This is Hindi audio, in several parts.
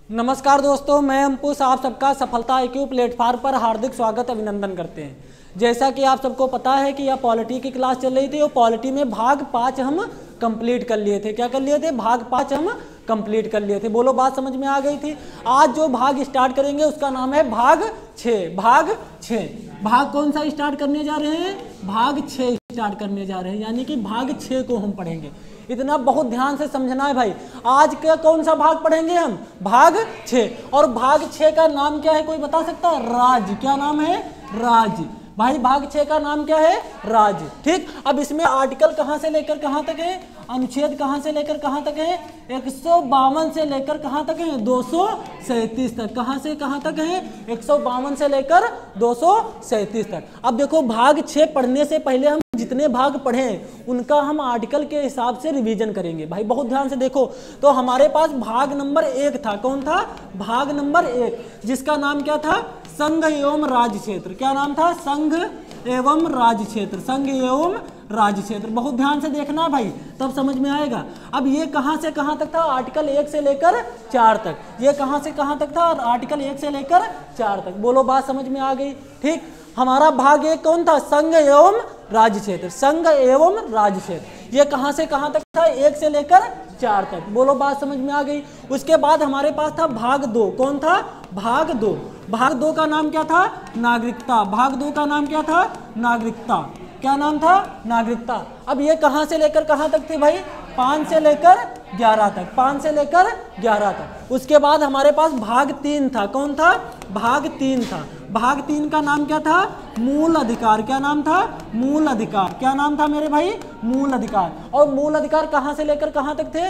नमस्कार दोस्तों, मैं अंकुश आप सबका सफलता IQ प्लेटफार्म पर हार्दिक स्वागत अभिनंदन करते हैं। जैसा कि आप सबको पता है कि यह पॉलिटी की क्लास चल रही थी और पॉलिटी में भाग 5 हम कंप्लीट कर लिए थे। क्या कर लिए थे? भाग 5 हम कंप्लीट कर लिए थे। बोलो, बात समझ में आ गई थी। आज जो भाग स्टार्ट करेंगे उसका नाम है भाग 6। भाग 6 भाग कौन सा स्टार्ट करने जा रहे हैं? भाग 6 स्टार्ट करने जा रहे हैं, यानी कि भाग 6 को हम पढ़ेंगे। इतना बहुत ध्यान से समझना है भाई। आज का कौन सा भाग पढ़ेंगे हम? भाग 6। और भाग 6 का नाम क्या है, कोई बता सकता है? राज। क्या नाम है? राज। भाई भाग 6 का नाम क्या है? राज। ठीक, अब इसमें आर्टिकल कहां से लेकर कहां तक है? अनुच्छेद कहां से लेकर कहां तक है? 152 से लेकर कहां तक है? 237 तक। कहां से कहां तक है? 152 से लेकर 237 तक। अब देखो, भाग 6 पढ़ने से पहले हम जितने भाग पढ़े हैं उनका हम आर्टिकल के हिसाब से रिवीजन करेंगे। भाई बहुत ध्यान से देखो, तो हमारे पास भाग नंबर 1 था। कौन था? भाग नंबर 1, जिसका नाम क्या था? संघ एवं राज्य क्षेत्र। क्या नाम था? संघ एवं राज्य क्षेत्र। संघ एवं राज्य क्षेत्र। बहुत ध्यान से देखना भाई, तब समझ में आएगा। अब ये कहां से कहां तक था? आर्टिकल 1 से लेकर 4 तक। ये कहां से कहां तक था? आर्टिकल 1 से लेकर 4 तक। बोलो, बात समझ में आ गई? ठीक, हमारा भाग 1 कौन था? संघ एवं राज्य क्षेत्र। संघ एवं राज्य क्षेत्र ये कहां से कहां तक था? 1 से लेकर 4 तक। बोलो, बात समझ में आ गई? उसके बाद हमारे पास था भाग 2। कौन था? भाग 2। भाग 2 का नाम क्या था? नागरिकता। भाग 2 का नाम क्या था? नागरिकता। क्या नाम था? नागरिकता। अब ये कहां से लेकर कहां तक थे भाई? 5 से लेकर 11 तक। 5 से लेकर 11 तक। उसके बाद हमारे पास भाग 3 था। कौन था? भाग 3 था। भाग 3 का नाम क्या था? मूल अधिकार। क्या नाम था? मूल अधिकार। क्या नाम था मेरे भाई? मूल अधिकार। और मूल अधिकार कहां से लेकर कहां तक थे?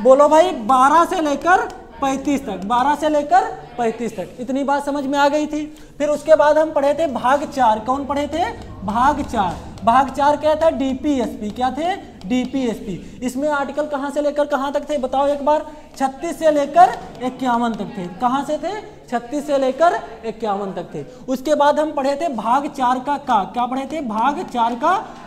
बोलो भाई, 12 से लेकर 35 तक। 12 से लेकर 35 तक। इतनी बात समझ में आ गई थी। फिर उसके बाद हम पढ़े थे भाग 4। कौन पढ़े थे? भाग 4। भाग 4 क्या था? DPSP। क्या थे? DPSP। इसमें आर्टिकल कहां से लेकर कहां तक थे? बताओ एक बार। 36 से लेकर 51 तक थे। कहां से थे? 36 से लेकर 51 तक थे। उसके बाद हम पढ़े थे भाग 4 का क्या पढ़े थे? भाग 4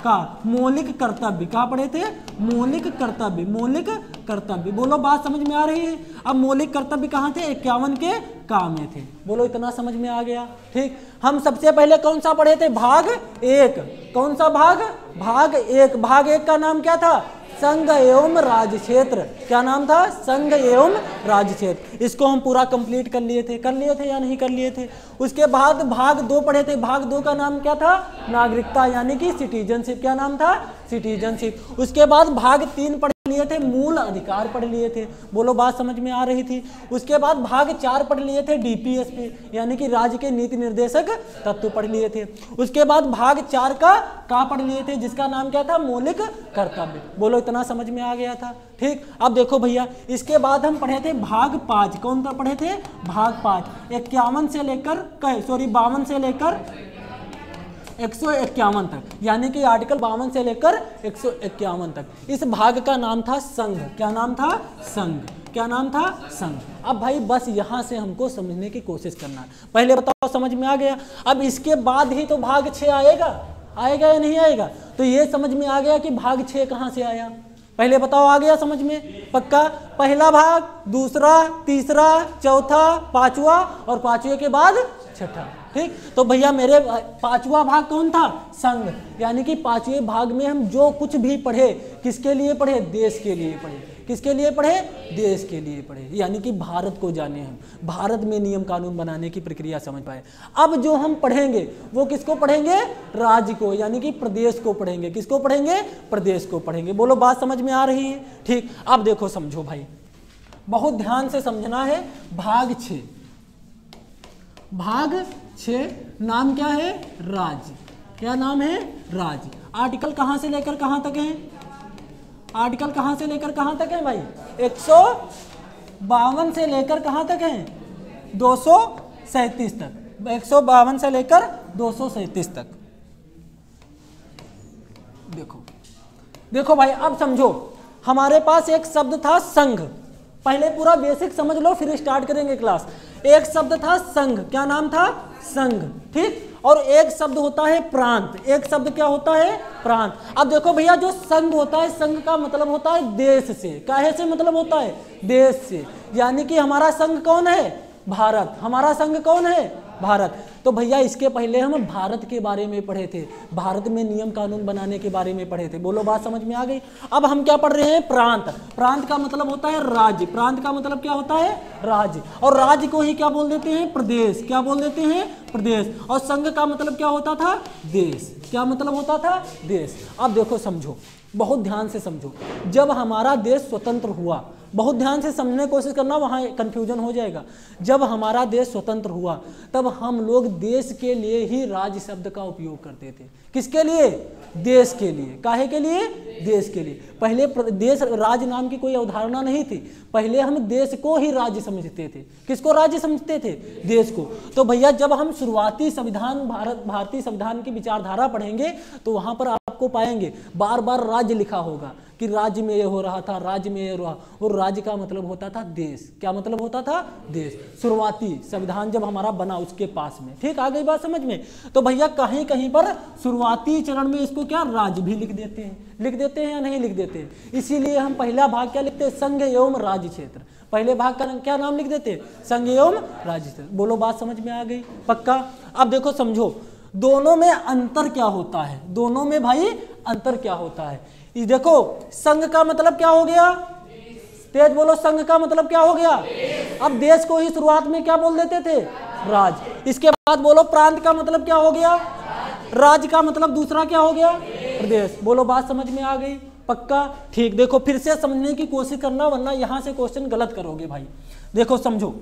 का मौलिक कर्तव्य। क्या पढ़े थे? मौलिक कर्तव्य। मौलिक कर्तव्य। बोलो, बात समझ में आ रही है? अब मौलिक कर्तव्य कहाँ थे? 51 के काम में थे। बोलो, इतना समझ में आ गया? ठीक, हम सबसे पहले कौन सा पढ़े थे? भाग 1। कौन सा भाग? भाग 1। भाग 1 का नाम क्या था? संघ एवं राज्य क्षेत्र। क्या नाम था? संघ एवं राज्य क्षेत्र। इसको हम पूरा कंप्लीट कर लिए थे। कर लिए थे या नहीं कर लिए थे? उसके बाद भाग 2 पढ़े थे। भाग 2 का नाम क्या था? नागरिकता, यानी कि सिटीजनशिप। क्या नाम था? सिटीजनशिप। उसके बाद भाग 3 पढ़ लिए थे, मूल अधिकार पढ़ लिए थे। बोलो, बात समझ में आ रही थी? उसके बाद भाग 4 पढ़ लिए थे, DPSP, यानी कि राज्य के नीति निर्देशक तत्व पढ़ लिए थे। उसके बाद भाग 4 का पढ़ लिए थे, जिसका नाम क्या था? मौलिक कर्तव्य। बोलो, इतना समझ में आ गया था? ठीक, अब देखो भैया, इसके बाद हम पढ़े थे भाग 5। कौन सा पढ़े थे? भाग 5। 52 से लेकर 52 से लेकर 151 तक, यानी कि आर्टिकल 52 से लेकर 151 तक। इस भाग का नाम था संघ। क्या नाम था? संघ। क्या नाम था? संघ। अब भाई बस यहां से हमको समझने की कोशिश करना है। पहले बताओ, समझ में आ गया? अब इसके बाद ही तो भाग 6 आएगा। आएगा या नहीं आएगा? तो ये समझ में आ गया कि भाग 6 कहां से आया। पहले बताओ, आ गया समझ में? पक्का? पहला भाग, दूसरा, तीसरा, चौथा, 5वां और 5वें के बाद 6ठा। ठीक, तो भैया मेरे 5वां भाग कौन था? संघ। यानी कि 5वें भाग में हम जो कुछ भी पढ़े, किसके लिए पढ़े? देश के लिए पढ़े। किसके लिए पढ़े? देश के लिए पढ़े, यानी कि भारत को जाने, हम भारत में नियम कानून बनाने की प्रक्रिया समझ पाए। अब जो हम पढ़ेंगे वो किसको पढ़ेंगे? राज्य को, यानी कि प्रदेश को पढ़ेंगे। किसको पढ़ेंगे? प्रदेश को पढ़ेंगे। बोलो, बात समझ में आ रही है? ठीक, अब देखो, समझो भाई, बहुत ध्यान से समझना है। भाग 6। भाग 6 नाम क्या है? राज्य। क्या नाम है? राज्य। आर्टिकल कहां से लेकर कहां तक है? आर्टिकल कहां से लेकर कहां तक है भाई? 152 से लेकर कहां तक है? 237 तक। 152 से लेकर 237 तक। देखो देखो भाई, अब समझो, हमारे पास एक शब्द था संघ। पहले पूरा बेसिक समझ लो, फिर स्टार्ट करेंगे क्लास। एक शब्द था संघ। क्या नाम था? संघ। ठीक, और एक शब्द होता है प्रांत। एक शब्द क्या होता है? प्रांत। अब देखो भैया, जो संघ होता है, संघ का मतलब होता है देश से। काहे से मतलब होता है? देश से। यानी कि हमारा संघ कौन है? भारत। हमारा संघ कौन है? भारत। तो भैया इसके पहले हम भारत के बारे में पढ़े थे, भारत में नियम कानून बनाने के बारे में पढ़े थे। बोलो बात समझ में आ गई? अब हम क्या पढ़ रहे हैं? प्रांत। प्रांत का मतलब होता है राज्य। प्रांत का मतलब क्या होता है? राज्य। और राज्य को ही क्या बोल देते हैं? प्रदेश। क्या बोल देते हैं? प्रदेश। और संघ का मतलब क्या होता था? देश। क्या मतलब होता था? देश। अब देखो समझो, बहुत ध्यान से समझो। जब हमारा देश स्वतंत्र हुआ, बहुत ध्यान से समझने की कोशिश करना, वहाँ कंफ्यूजन हो जाएगा। जब हमारा देश स्वतंत्र हुआ तब हम लोग देश के लिए ही राज्य शब्द का उपयोग करते थे। किसके लिए? देश के लिए। काहे के लिए? देश के लिए। पहले देश राज्य नाम की कोई अवधारणा नहीं थी। पहले हम देश को ही राज्य समझते थे। किसको राज्य समझते थे? देश को। तो भैया जब हम शुरुआती संविधान, भारतीय संविधान की विचारधारा पढ़ेंगे तो वहां पर आपको पाएंगे बार बार राज्य लिखा होगा कि राज्य में ये हो रहा था, राज्य में ये रहा। और राज्य का मतलब होता था देश। क्या मतलब होता था? देश। शुरुआती संविधान जब हमारा बना उसके पास में। ठीक, आ गई बात समझ में? तो भैया कहीं कहीं पर शुरुआती चरण में इसको क्या राज्य भी लिख देते हैं। लिख देते हैं या नहीं लिख देते हैं? इसीलिए हम पहला भाग क्या लिखते हैं? संघ एवं राज्य क्षेत्र। पहले भाग का क्या नाम लिख देते हैं? संघ एवं राज्य क्षेत्र। बोलो बात समझ में आ गई? पक्का? अब देखो समझो, दोनों में अंतर क्या होता है? दोनों में भाई अंतर क्या होता है? ये देखो, संघ का मतलब क्या हो गया? तेज बोलो, संघ का मतलब क्या हो गया? अब देश को ही शुरुआत में क्या बोल देते थे? राज्य। इसके बाद बोलो, प्रांत का मतलब क्या हो गया? राज्य का मतलब दूसरा क्या हो गया? प्रदेश। बोलो बात समझ में आ गई? पक्का? ठीक, देखो फिर से समझने की कोशिश करना, वरना यहां से क्वेश्चन गलत करोगे भाई। देखो समझो,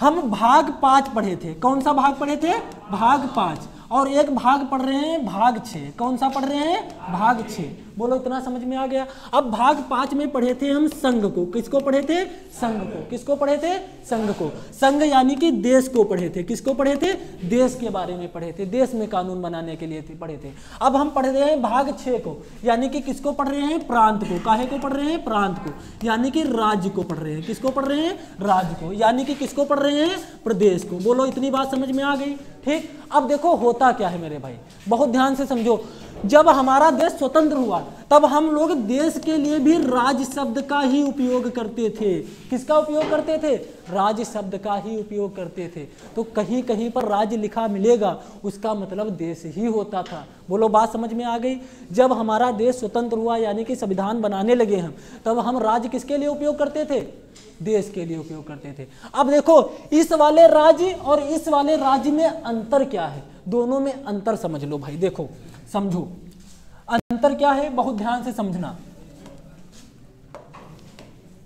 हम भाग 5 पढ़े थे। कौन सा भाग पढ़े थे? भाग 5। और एक भाग पढ़ रहे हैं भाग 6। कौन सा पढ़ रहे हैं? भाग 6। बोलो इतना समझ में आ गया? अब भाग 5 में पढ़े थे हम संघ को। किसको पढ़े थे? संघ को। किसको पढ़े थे? संघ को। संघ यानी कि देश को पढ़े थे। किसको पढ़े थे? देश के बारे में पढ़े थे, देश में कानून बनाने के लिए पढ़े थे। अब हम पढ़ रहे हैं भाग 6 को, यानी कि किसको पढ़ रहे हैं? प्रांत को। काहे को पढ़ रहे हैं? प्रांत को, यानी कि राज्य को पढ़ रहे हैं। किसको पढ़ रहे हैं? राज्य को, यानी कि किसको पढ़ रहे हैं? प्रदेश को। बोलो इतनी बात समझ में आ गई? ठीक, अब देखो होता क्या है मेरे भाई, बहुत ध्यान से समझो। जब हमारा देश स्वतंत्र हुआ तब हम लोग देश के लिए भी राज्य शब्द का ही उपयोग करते थे। किसका उपयोग करते थे? राज्य शब्द का ही उपयोग करते थे। तो कहीं कहीं पर राज्य लिखा मिलेगा, उसका मतलब देश ही होता था। बोलो बात समझ में आ गई? जब हमारा देश स्वतंत्र हुआ, यानी कि संविधान बनाने लगे हम, तब हम राज्य किसके लिए उपयोग करते थे? देश के लिए उपयोग करते थे। अब देखो, इस वाले राज्य और इस वाले राज्य में अंतर क्या है? दोनों में अंतर समझ लो भाई। देखो समझो अंतर क्या है, बहुत ध्यान से समझना।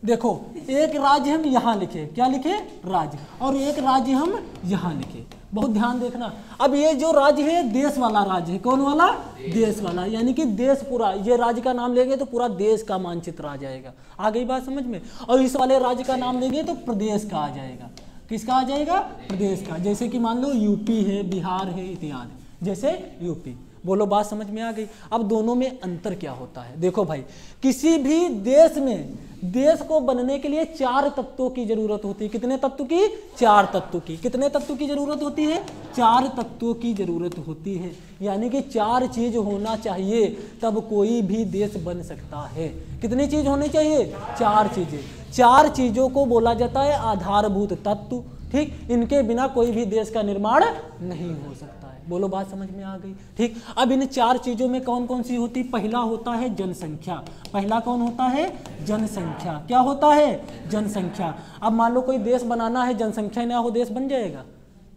देखो, एक राज्य हम यहां लिखे, क्या लिखे? राज्य। और एक राज्य हम यहां लिखे, बहुत ध्यान देखना। अब ये जो राज्य है देश वाला राज्य है। कौन वाला? देश वाला, यानी कि देश पूरा। ये राज्य का नाम लेंगे तो पूरा देश का मानचित्र आ जाएगा। आ गई बात समझ में? और इस वाले राज्य का नाम लेंगे तो प्रदेश का आ जाएगा। किसका आ जाएगा? प्रदेश का। जैसे कि मान लो यूपी है, बिहार है इत्यादि, जैसे यूपी। बोलो बात समझ में आ गई? अब दोनों में अंतर क्या होता है? देखो भाई, किसी भी देश में देश को बनने के लिए 4 तत्वों की जरूरत होती है। कितने तत्व की? 4 तत्व की। कितने तत्व की जरूरत होती है? 4 तत्वों की जरूरत होती है। यानी कि 4 चीज होना चाहिए तब कोई भी देश बन सकता है। कितनी चीज होनी चाहिए? 4 चीजें। 4 चीजों को बोला जाता है आधारभूत तत्व। ठीक, इनके बिना कोई भी देश का निर्माण नहीं हो सकता है। बोलो बात समझ में आ गई? ठीक, अब इन 4 चीजों में कौन कौन सी होती? पहला होता है जनसंख्या। पहला कौन होता है? जनसंख्या। क्या होता है? जनसंख्या। अब मान लो कोई देश बनाना है, जनसंख्या ना हो, देश बन जाएगा?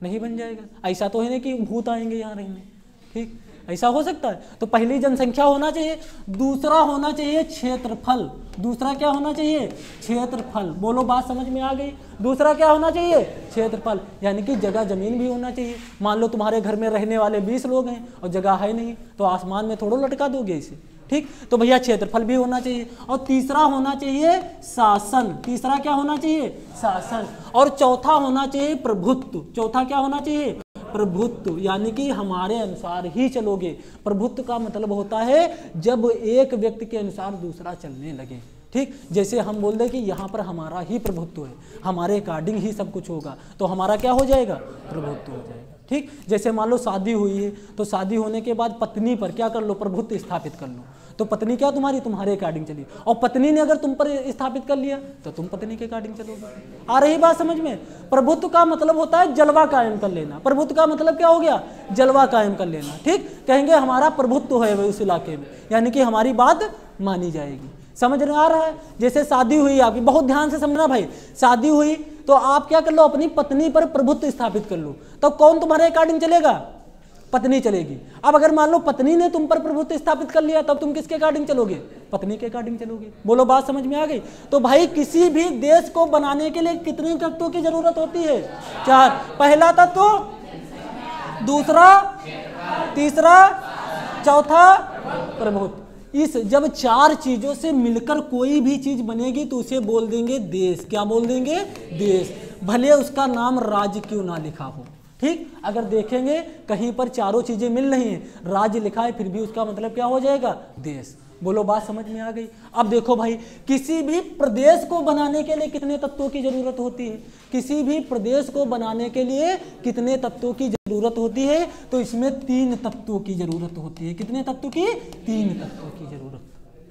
नहीं बन जाएगा। ऐसा तो है नहीं कि भूत आएंगे यहाँ रहने। ठीक, ऐसा हो सकता है? तो पहली जनसंख्या होना चाहिए। दूसरा होना चाहिए क्षेत्रफल। दूसरा क्या होना चाहिए? क्षेत्रफल। बोलो बात समझ में आ गई? दूसरा क्या होना चाहिए? क्षेत्रफल, यानी कि जगह जमीन भी होना चाहिए। मान लो तुम्हारे घर में रहने वाले 20 लोग हैं और जगह है नहीं, तो आसमान में थोड़ा लटका दोगे इसे। ठीक, तो भैया क्षेत्रफल भी होना चाहिए। और तीसरा होना चाहिए शासन। तीसरा क्या होना चाहिए? शासन। और चौथा होना चाहिए प्रभुत्व। चौथा क्या होना चाहिए? प्रभुत्व, यानी कि हमारे अनुसार ही चलोगे। प्रभुत्व का मतलब होता है जब एक व्यक्ति के अनुसार दूसरा चलने लगे। ठीक, जैसे हम बोल दें कि यहाँ पर हमारा ही प्रभुत्व है, हमारे अकॉर्डिंग ही सब कुछ होगा, तो हमारा क्या हो जाएगा? प्रभुत्व हो जाएगा। ठीक, जैसे मान लो शादी हुई है तो शादी होने के बाद पत्नी पर क्या कर लो, प्रभुत्व स्थापित कर लो, तो पत्नी क्या तुम्हारे अकॉर्डिंग चली, और पत्नी ने अगर तुम पर स्थापित कर लिया तो तुम पत्नी के अकॉर्डिंग चलोगे। आ रही बात समझ में? प्रभुत्व का मतलब होता है जलवा कायम कर लेना। प्रभुत्व का मतलब क्या हो गया? जलवा कायम कर लेना। ठीक, कहेंगे हमारा प्रभुत्व है उस इलाके में, यानी कि हमारी बात मानी जाएगी। समझ में आ रहा है? जैसे शादी हुई आपकी, बहुत ध्यान से समझना भाई, शादी हुई तो आप क्या कर लो, अपनी पत्नी पर प्रभुत्व स्थापित कर लो, तो कौन तुम्हारे अकॉर्डिंग चलेगा? पत्नी चलेगी। अब अगर मान लो पत्नी ने तुम पर प्रभुत्व स्थापित कर लिया, तब तुम किसके अकॉर्डिंग चलोगे? पत्नी के अकॉर्डिंग चलोगे। बोलो बात समझ में आ गई? तो भाई किसी भी देश को बनाने के लिए कितने तत्वों की जरूरत होती है? 4। पहला तत्व, दूसरा, तीसरा, चौथा प्रभुत्व। इस जब 4 चीजों से मिलकर कोई भी चीज बनेगी तो उसे बोल देंगे देश। क्या बोल देंगे? देश। भले उसका नाम राज्य क्यों ना लिखा हो। ठीक, अगर देखेंगे कहीं पर चारों चीजें मिल रही हैं, राज्य लिखा है, फिर भी उसका मतलब क्या हो जाएगा? देश। बोलो बात समझ में आ गई? अब देखो भाई, किसी भी प्रदेश को बनाने के लिए कितने तत्वों की जरूरत होती है? किसी भी प्रदेश को बनाने के लिए कितने तत्वों की जरूरत होती है? तो इसमें 3 तत्वों की जरूरत होती है। कितने तत्वों की? 3 तत्वों की जरूरत।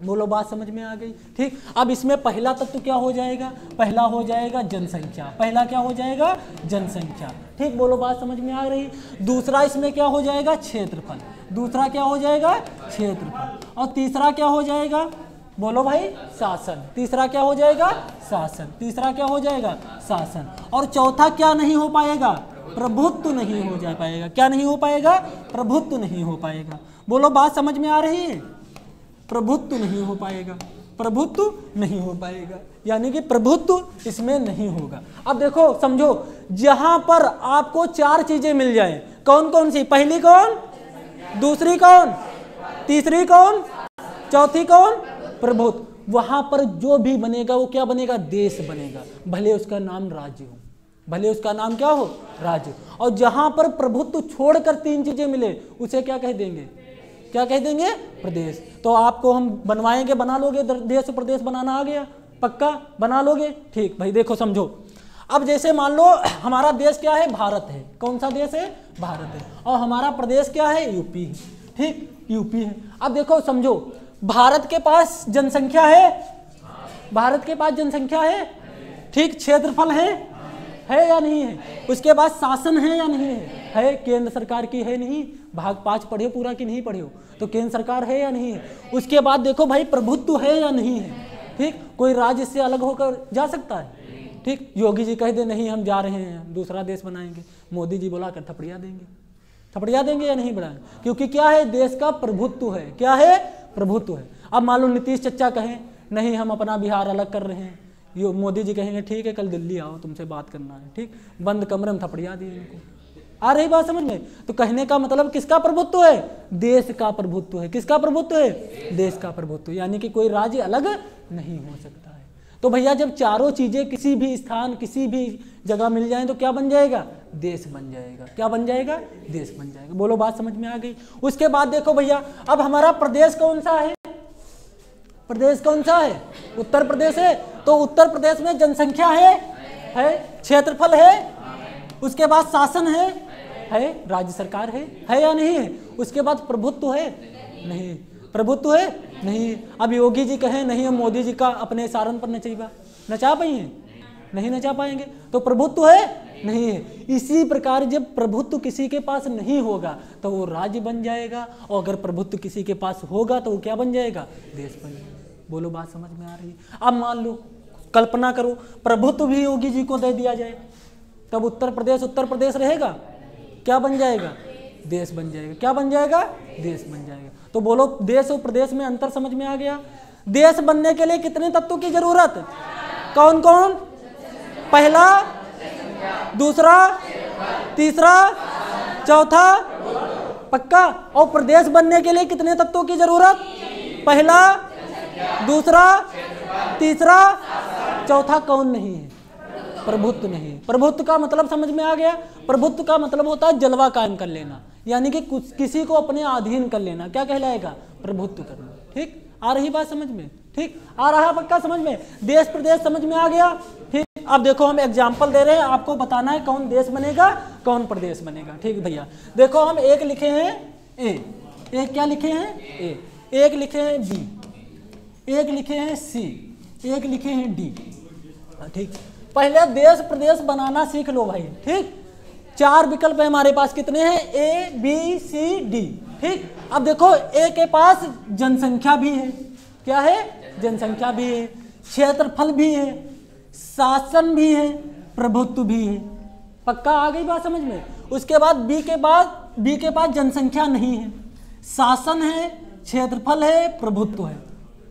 बोलो बात समझ में आ गई? ठीक, अब इसमें पहला तत्व क्या हो जाएगा? पहला हो जाएगा जनसंख्या। पहला क्या हो जाएगा? जनसंख्या। ठीक, बोलो बात समझ में आ रही? दूसरा इसमें क्या हो जाएगा? क्षेत्रफल। दूसरा क्या हो जाएगा? क्षेत्रफल। और तीसरा क्या हो जाएगा? बोलो भाई, शासन। तीसरा क्या हो जाएगा? शासन। तीसरा क्या हो जाएगा? शासन। और चौथा क्या नहीं हो पाएगा? प्रभुत्व नहीं हो जा पाएगा। क्या नहीं हो पाएगा? प्रभुत्व नहीं हो पाएगा। बोलो बात समझ में आ रही है? प्रभुत्व नहीं हो पाएगा। प्रभुत्व नहीं हो पाएगा, यानी कि प्रभुत्व इसमें नहीं होगा। अब देखो समझो, जहां पर आपको 4 चीजें मिल जाए, कौन कौन सी? पहली कौन? दूसरी कौन? तीसरी कौन? चौथी कौन? प्रभुत्व। वहां पर जो भी बनेगा वो क्या बनेगा? देश बनेगा। भले उसका नाम राज्य हो, भले उसका नाम क्या हो? राज्य। और जहां पर प्रभुत्व छोड़कर 3 चीजें मिले उसे क्या कह देंगे? क्या कह देंगे? प्रदेश। तो आपको हम बनवाएंगे, बना लोगे? देश प्रदेश बनाना आ गया? पक्का बना लोगे? ठीक भाई, देखो समझो, अब जैसे मान लो हमारा देश क्या है? भारत है। कौन सा देश है? भारत है। और हमारा प्रदेश क्या है? यूपी है। ठीक, यूपी है। अब देखो समझो, भारत के पास जनसंख्या है, भारत के पास जनसंख्या है, ठीक, क्षेत्रफल है या नहीं है? उसके बाद शासन है या नहीं है? केंद्र सरकार की है नहीं? भाग 5 पढ़े पूरा कि नहीं पढ़े हो? तो केंद्र सरकार है या नहीं है? उसके बाद देखो भाई, प्रभुत्व है या नहीं है? ठीक, कोई राज्य से अलग होकर जा सकता है? ठीक, योगी जी कह दे नहीं हम जा रहे हैं, दूसरा देश बनाएंगे, मोदी जी बुला कर थपड़िया देंगे। थपड़िया देंगे या नहीं बढ़ाएंगे? क्योंकि क्या है? देश का प्रभुत्व है। क्या है? प्रभुत्व है। अब मान लो नीतीश चचा कहें नहीं हम अपना बिहार अलग कर रहे हैं, ये मोदी जी कहेंगे ठीक है कल दिल्ली आओ तुमसे बात करना है। ठीक, बंद कमरे में थपड़िया दिए इनको। आ रही बात समझ में? तो कहने का मतलब किसका प्रभुत्व है? देश का प्रभुत्व है। किसका प्रभुत्व है? देश का प्रभुत्व, यानी कि कोई राज्य अलग नहीं हो सकता है। तो भैया जब चारों चीजें किसी भी स्थान किसी भी जगह मिल जाएं तो क्या बन जाएगा? देश बन जाएगा। क्या बन जाएगा? देश बन जाएगा। बोलो बात समझ में आ गई? उसके बाद देखो भैया, अब हमारा प्रदेश कौन सा है? प्रदेश कौन सा है? उत्तर प्रदेश है। तो उत्तर प्रदेश में जनसंख्या है, क्षेत्रफल है, उसके बाद शासन है, राज्य सरकार है या नहीं है? उसके बाद प्रभुत्व है, नहीं। प्रभुत्व है, नहीं। अब योगी जी कहें नहीं हम मोदी जी का अपने सारन पर नचा पाएंगे? नहीं नचा पाएंगे। तो प्रभुत्व है, नहीं है। इसी प्रकार जब प्रभुत्व किसी के पास नहीं होगा तो वो राज्य बन जाएगा, और अगर प्रभुत्व किसी के पास होगा तो वो क्या बन जाएगा? देश बन जाएगा। बोलो बात समझ में आ रही है? अब मान लो, कल्पना करो, प्रभुत्व भी योगी जी को दे दिया जाए, तब उत्तर प्रदेश रहेगा? क्या बन जाएगा? देश बन जाएगा। क्या बन जाएगा? देश बन जाएगा। तो बोलो देश और प्रदेश में अंतर समझ में आ गया? देश बनने के लिए कितने तत्वों की जरूरत? कौन कौन? पहला, दूसरा, तीसरा, चौथा, पक्का। और प्रदेश बनने के लिए कितने तत्वों की जरूरत? पहला, दूसरा, तीसरा, चौथा कौन नहीं है? प्रभुत्व नहीं। प्रभुत्व का मतलब समझ में आ गया? प्रभुत्व का मतलब होता है जलवा कायम कर लेना, यानी कि किसी को अपने अधीन कर लेना। क्या कहलाएगा? प्रभुत्व करना। ठीक, आ रही बात समझ में? ठीक, आ रहा पक्का समझ में? देश प्रदेश समझ में आ गया? ठीक, अब देखो हम एग्जाम्पल दे रहे हैं, आपको बताना है कौन देश बनेगा कौन प्रदेश बनेगा। ठीक भैया, देखो हम एक लिखे हैं ए, एक क्या लिखे हैं ए, एक लिखे हैं बी, एक लिखे हैं सी, एक लिखे हैं डी। ठीक, पहले देश प्रदेश बनाना सीख लो भाई। ठीक, 4 विकल्प है हमारे पास, कितने हैं, ए बी सी डी। ठीक, अब देखो ए के पास जनसंख्या भी है, क्या है, जनसंख्या भी है, क्षेत्रफल भी है, शासन भी है, प्रभुत्व भी है। पक्का आ गई बात समझ में। उसके बाद बी के पास जनसंख्या नहीं है, शासन है, क्षेत्रफल है, प्रभुत्व है।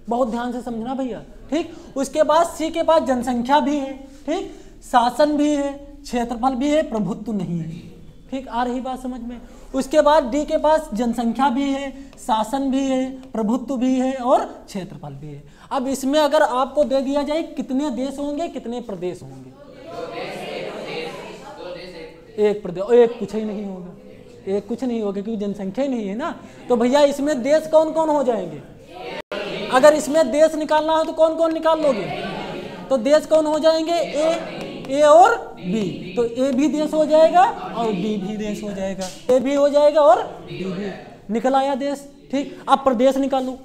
बहुत ध्यान से समझना भैया। ठीक, उसके बाद सी के पास जनसंख्या भी है, ठीक, शासन भी है, क्षेत्रफल भी है, प्रभुत्व नहीं है। ठीक, आ रही बात समझ में। उसके बाद डी के पास जनसंख्या भी है, शासन भी है, प्रभुत्व भी है और क्षेत्रफल भी है। अब इसमें अगर आपको दे दिया जाए कितने देश होंगे, कितने प्रदेश होंगे, एक प्रदेश, एक कुछ ही नहीं होगा, एक कुछ नहीं होगा क्योंकि जनसंख्या ही नहीं है ना। तो भैया इसमें देश कौन कौन हो जाएंगे, अगर इसमें देश निकालना हो तो कौन कौन निकाल लोगे, तो देश कौन हो जाएंगे, ए और बी। तो ए भी देश हो जाएगा और बी भी देश हो जाएगा, ए भी हो जाएगा और बी भी। निकल आया देश। ठीक, अब प्रदेश निकालो,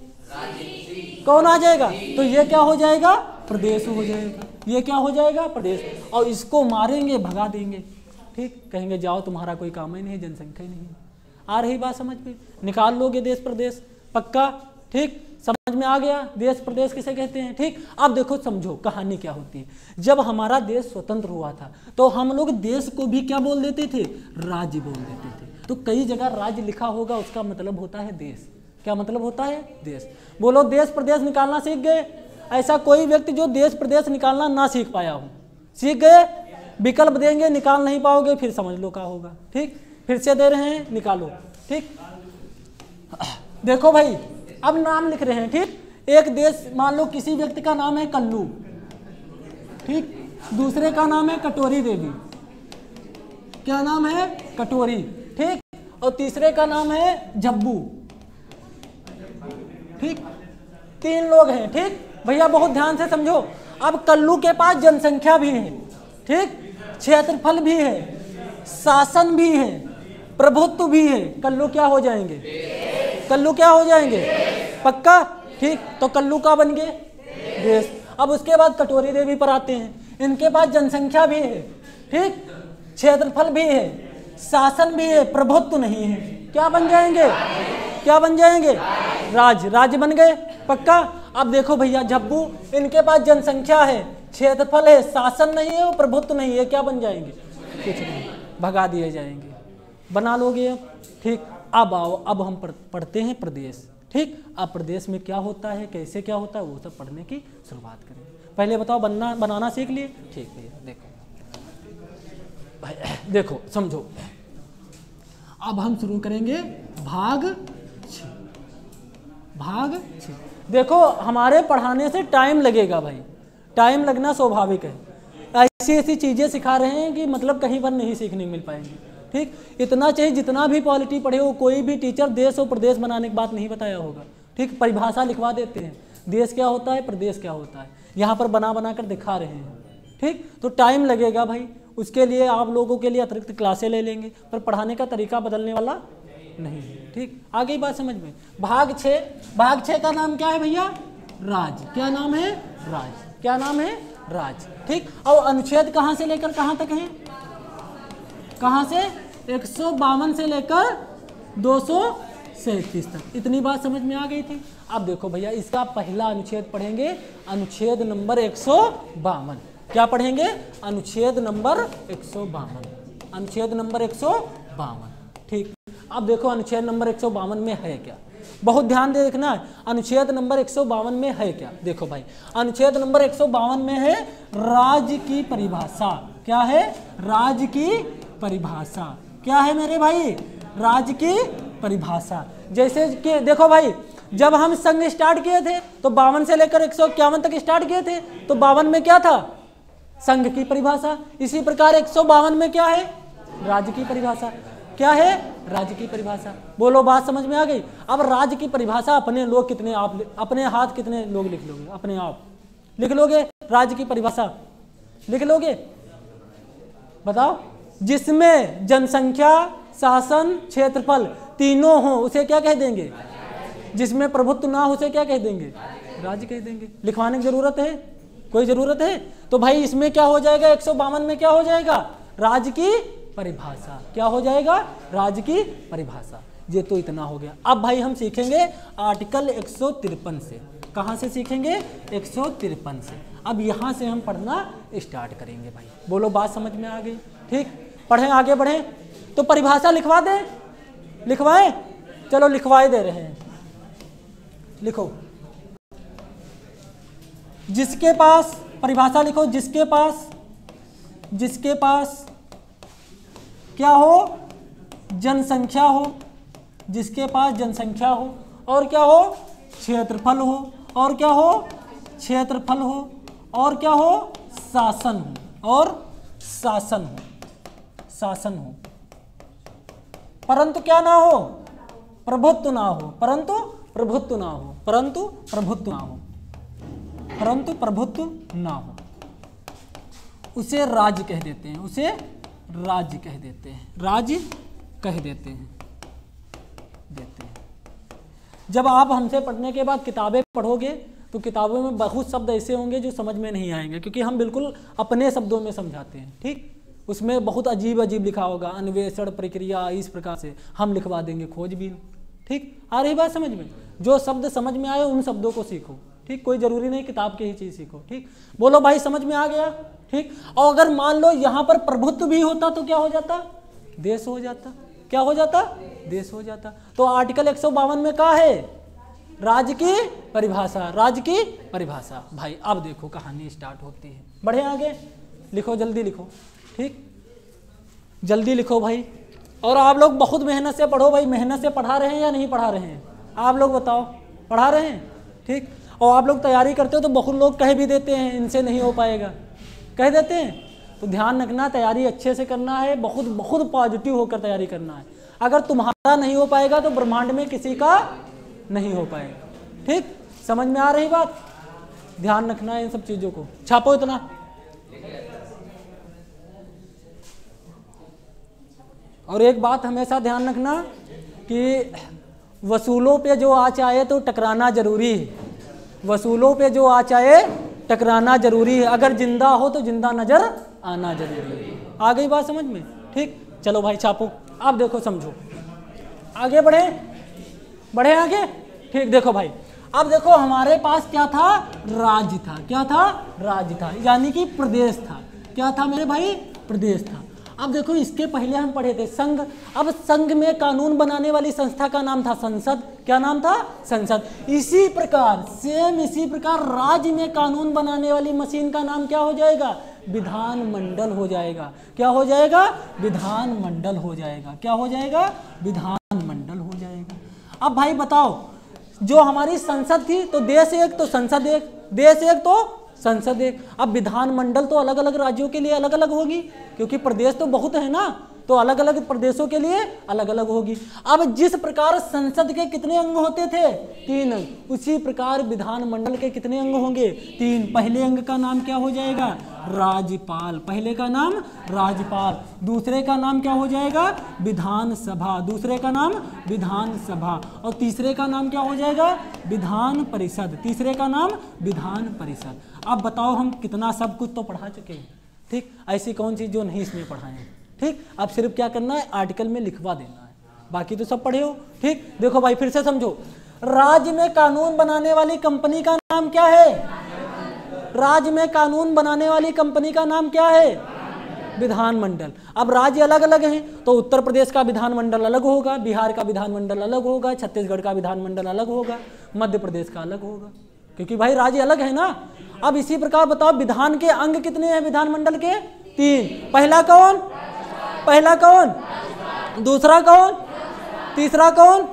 कौन आ जाएगा, तो ये क्या हो जाएगा, प्रदेश हो जाएगा, ये क्या हो जाएगा, प्रदेश। और इसको मारेंगे, भगा देंगे। ठीक, कहेंगे जाओ तुम्हारा कोई काम ही नहीं, जनसंख्या ही नहीं। आ रही बात समझ में, निकाल लोगे देश प्रदेश, पक्का। ठीक, समझ में आ गया देश प्रदेश किसे कहते हैं। ठीक, अब देखो समझो कहानी क्या होती है। जब हमारा देश स्वतंत्र हुआ था तो हम लोग देश को भी क्या बोल देते थे, राज्य बोल देते थे। तो कई जगह राज्य लिखा होगा, उसका मतलब होता है देश। क्या मतलब होता है, देश। बोलो देश प्रदेश निकालना सीख गए। ऐसा कोई व्यक्ति जो देश प्रदेश निकालना ना सीख पाया हो, सीख गए। विकल्प देंगे, निकाल नहीं पाओगे, फिर समझ लो क्या होगा। ठीक, फिर से दे रहे हैं, निकालो। ठीक, देखो भाई अब नाम लिख रहे हैं। ठीक, एक देश, मान लो किसी व्यक्ति का नाम है कल्लू, ठीक, दूसरे का नाम है कटोरी देवी, क्या नाम है, कटोरी। ठीक, और तीसरे का नाम है जब्बू। ठीक, 3 लोग हैं। ठीक भैया, बहुत ध्यान से समझो। अब कल्लू के पास जनसंख्या भी है, ठीक, क्षेत्रफल भी है, शासन भी है, प्रभुत्व भी है। कल्लू क्या हो जाएंगे, कल्लू क्या हो जाएंगे, पक्का। ठीक, तो कल्लू का बन गए देश। अब उसके बाद कटोरी देवी पर आते हैं। इनके पास जनसंख्या भी है, ठीक, क्षेत्रफल भी है, शासन भी है, प्रभुत्व नहीं है। क्या बन जाएंगे, क्या बन जाएंगे, राज्य बन गए, पक्का। अब देखो भैया जब्बू, इनके पास जनसंख्या है, क्षेत्रफल है, शासन नहीं है और प्रभुत्व नहीं है। क्या बन जाएंगे, कुछ नहीं, भगा दिए जाएंगे। बना लोगे अब। ठीक, अब आओ, अब हम पढ़ते हैं प्रदेश। ठीक, अब प्रदेश में क्या होता है, कैसे क्या होता है, वो सब पढ़ने की शुरुआत करें। पहले बताओ बनाना सीख लिए। ठीक भैया, देखो देखो समझो। अब हम शुरू करेंगे भाग 6। देखो हमारे पढ़ाने से टाइम लगेगा भाई, टाइम लगना स्वाभाविक है। ऐसी ऐसी चीज़ें सिखा रहे हैं कि मतलब कहीं पर नहीं सीखने मिल पाएंगी। ठीक, इतना चाहिए जितना भी पॉलिटी पढ़े हो, कोई भी टीचर देश और प्रदेश बनाने की बात नहीं बताया होगा। ठीक, परिभाषा लिखवा देते हैं, देश क्या होता है, प्रदेश क्या होता है, यहाँ पर बना कर दिखा रहे हैं। ठीक, तो टाइम लगेगा भाई, उसके लिए आप लोगों के लिए अतिरिक्त क्लासें ले लेंगे, पर पढ़ाने का तरीका बदलने वाला नहीं है। ठीक, आ गई बात समझ में। भाग 6 का नाम क्या है भैया, राज्य। क्या नाम है, राज्य। क्या नाम है, राज्य। ठीक, और अनुच्छेद कहाँ से लेकर कहाँ तक है, कहाँ से, 152 से लेकर 237 तक। इतनी बात समझ में आ गई थी। अब देखो भैया इसका पहला अनुच्छेद पढ़ेंगे, अनुच्छेद नंबर 152। क्या पढ़ेंगे, अनुच्छेद नंबर 152, अनुच्छेद नंबर 152। ठीक, अब देखो अनुच्छेद नंबर 152 में है क्या, बहुत ध्यान दे देखना है। अनुच्छेद नंबर 152 में है क्या, देखो भाई अनुच्छेद नंबर 152 में है राज्य की परिभाषा। क्या है, राज्य की परिभाषा। क्या है मेरे भाई, राज्य की परिभाषा। जैसे कि देखो भाई, जब हम संघ स्टार्ट किए थे तो 52 से लेकर 151 तक स्टार्ट किए थे, तो 52 में क्या था, संघ की परिभाषा। इसी प्रकार 152 में क्या है, राज्य की परिभाषा। क्या है, राज्य की परिभाषा। बोलो बात समझ में आ गई। अब राज्य की परिभाषा अपने लोग कितने, आप अपने हाथ कितने लोग लिख लोगे, अपने आप लिख लोगे राज्य की परिभाषा, लिख लोगे, बताओ जिसमें जनसंख्या, शासन, क्षेत्रफल तीनों हो उसे क्या कह देंगे? जिसमें प्रभुत्व ना हो उसे क्या कह देंगे? राज्य कह देंगे। लिखवाने की जरूरत है? कोई जरूरत है? तो भाई इसमें क्या हो जाएगा? 152 में क्या हो जाएगा? राज्य की परिभाषा। क्या हो जाएगा? राज्य की परिभाषा। ये तो इतना हो गया। अब भाई हम सीखेंगे आर्टिकल 153 से। कहाँ से सीखेंगे? 153 से। अब यहाँ से हम पढ़ना स्टार्ट करेंगे भाई। बोलो बात समझ में आ गई? ठीक, पढ़ें, आगे बढ़ें। तो परिभाषा लिखवा दें? लिखवाएं? चलो लिखवाए दे रहे हैं। लिखो, जिसके पास, परिभाषा लिखो, जिसके पास क्या हो? जनसंख्या हो, जिसके पास जनसंख्या हो, और क्या हो? क्षेत्रफल हो, और क्या हो? क्षेत्रफल हो, और क्या हो? शासन हो, और शासन हो। परंतु क्या ना हो? प्रभुत्व ना हो। परंतु प्रभुत्व ना हो, उसे राज्य कह देते हैं। जब आप हमसे पढ़ने के बाद किताबें पढ़ोगे तो किताबों में बहुत शब्द ऐसे होंगे जो समझ में नहीं आएंगे, क्योंकि हम बिल्कुल अपने शब्दों में समझाते हैं। ठीक, उसमें बहुत अजीब लिखा होगा, अन्वेषण प्रक्रिया, इस प्रकार से हम लिखवा देंगे खोजबीन। ठीक, आ रही बात समझ में? जो शब्द समझ में आए उन शब्दों को सीखो। ठीक, कोई जरूरी नहीं किताब की ही चीज सीखो। ठीक, बोलो भाई समझ में आ गया? ठीक, और अगर मान लो यहाँ पर प्रभुत्व भी होता तो क्या हो जाता? देश हो जाता। क्या हो जाता? देश हो जाता। तो आर्टिकल 152 में क्या है? राज्य की परिभाषा। भाई अब देखो कहानी स्टार्ट होती है। बढ़े आगे, लिखो, जल्दी लिखो। ठीक, जल्दी लिखो भाई। और आप लोग बहुत मेहनत से पढ़ो भाई। मेहनत से पढ़ा रहे हैं या नहीं पढ़ा रहे हैं? आप लोग बताओ, पढ़ा रहे हैं? ठीक, और आप लोग तैयारी करते हो तो बहुत लोग कह भी देते हैं इनसे नहीं हो पाएगा, कह देते हैं। तो ध्यान रखना, तैयारी अच्छे से करना है, बहुत पॉजिटिव होकर तैयारी करना है। अगर तुम्हारा नहीं हो पाएगा तो ब्रह्मांड में किसी का नहीं हो पाएगा। ठीक, समझ में आ रही बात? ध्यान रखना है इन सब चीजों को। छापो इतना। और एक बात हमेशा ध्यान रखना कि वसूलों पे जो आ चाहे तो टकराना जरूरी है। टकराना जरूरी है। अगर जिंदा हो तो जिंदा नजर आना जरूरी है। आ गई बात समझ में? ठीक, चलो भाई छापो। अब देखो, समझो, आगे बढ़े आगे। ठीक, देखो भाई, अब देखो हमारे पास क्या था? राज्य था। क्या था? राज्य था, यानी कि प्रदेश था। क्या था मेरे भाई? प्रदेश था। अब देखो, इसके पहले हम पढ़े थे संघ। अब संघ में कानून बनाने वाली संस्था का नाम था संसद। क्या नाम था? संसद। इसी प्रकार राज्य में कानून बनाने वाली मशीन का नाम क्या हो जाएगा? विधानमंडल हो जाएगा। क्या हो जाएगा? विधानमंडल हो जाएगा। क्या हो जाएगा? विधानमंडल हो जाएगा। अब भाई बताओ, जो हमारी संसद थी तो देश एक तो संसद एक, देश एक तो संसद एक। अब विधानमंडल तो अलग अलग राज्यों के लिए अलग अलग होगी, क्योंकि प्रदेश तो बहुत है ना, तो अलग अलग प्रदेशों के लिए अलग अलग होगी। अब जिस प्रकार संसद के कितने अंग होते थे? 3 अंग। उसी प्रकार विधानमंडल के कितने अंग होंगे? 3। पहले अंग का नाम क्या हो जाएगा? राज्यपाल। पहले का नाम राज्यपाल। दूसरे का नाम क्या हो जाएगा? विधानसभा। दूसरे का नाम विधानसभा। और तीसरे का नाम क्या हो जाएगा? विधान परिषद। तीसरे का नाम विधान परिषद। अब बताओ, हम कितना सब कुछ तो पढ़ा चुके हैं। ठीक, ऐसी कौन चीज जो नहीं इसमें पढ़ाए हैं? ठीक, अब सिर्फ क्या करना है? आर्टिकल में लिखवा देना है, बाकी तो सब पढ़े हो। ठीक, देखो भाई फिर से समझो। राज्य में कानून बनाने वाली कंपनी का नाम क्या है? राज्य में कानून बनाने वाली कंपनी का नाम क्या है? विधानमंडल। अब राज्य अलग अलग हैं, तो उत्तर प्रदेश का विधानमंडल अलग होगा, बिहार का विधानमंडल अलग होगा, छत्तीसगढ़ का विधानमंडल अलग होगा, मध्य प्रदेश का अलग होगा, क्योंकि भाई राज्य अलग है ना। अब इसी प्रकार बताओ, विधान के अंग कितने हैं विधानमंडल के? 3। पहला कौन? दूसरा कौन? तीसरा कौन?